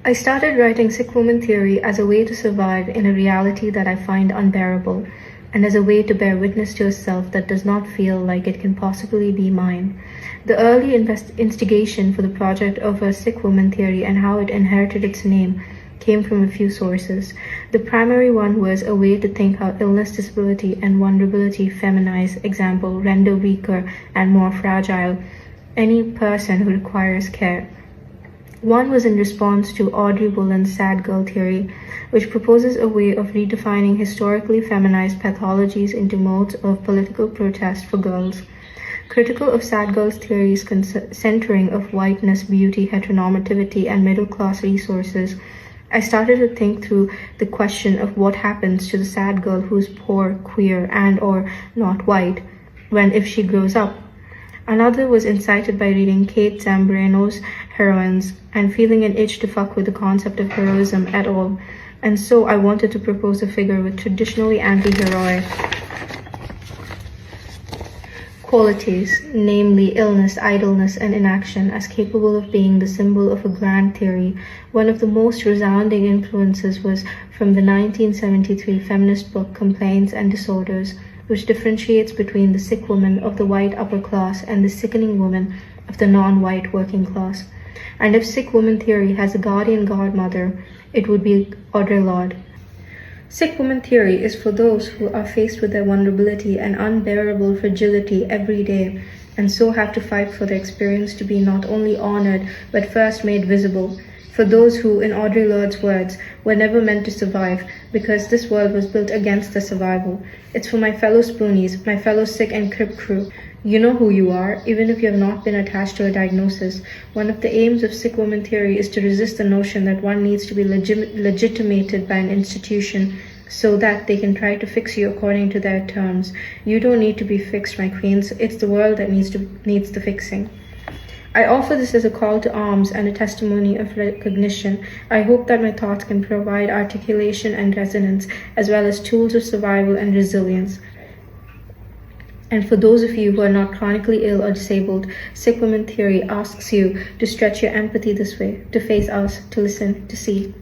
I started writing sick woman theory as a way to survive in a reality that I find unbearable, and as a way to bear witness to a self that does not feel like it can possibly be mine. The early instigation for the project of a sick woman theory and how it inherited its name came from a few sources. The primary one was a way to think how illness, disability, and vulnerability feminize, example, render weaker and more fragile any person who requires care. One was in response to Audrey Bullen's sad girl theory, which proposes a way of redefining historically feminized pathologies into modes of political protest for girls. Critical of sad girls theory's centering of whiteness, beauty, heteronormativity, and middle-class resources, I started to think through the question of what happens to the sad girl who's poor, queer, and or not white if she grows up. Another was incited by reading Kate Zambrano's Heroines and feeling an itch to fuck with the concept of heroism at all. And so I wanted to propose a figure with traditionally anti-heroic qualities, namely illness, idleness, and inaction, as capable of being the symbol of a grand theory. One of the most resounding influences was from the 1973 feminist book Complaints and Disorders, which differentiates between the sick woman of the white upper class and the sickening woman of the non-white working class. And if sick woman theory has a guardian godmother, it would be Audre Lorde. Sick woman theory is for those who are faced with their vulnerability and unbearable fragility every day, and so have to fight for their experience to be not only honored, but first made visible. For those who, in Audre Lorde's words, were never meant to survive, because this world was built against their survival. It's for my fellow spoonies, my fellow sick and crip crew. You know who you are, even if you have not been attached to a diagnosis. One of the aims of sick woman theory is to resist the notion that one needs to be legitimated by an institution so that they can try to fix you according to their terms. You don't need to be fixed, my queens. It's the world that needs the fixing. I offer this as a call to arms and a testimony of recognition. I hope that my thoughts can provide articulation and resonance, as well as tools of survival and resilience. And for those of you who are not chronically ill or disabled, sick woman theory asks you to stretch your empathy this way, to face us, to listen, to see.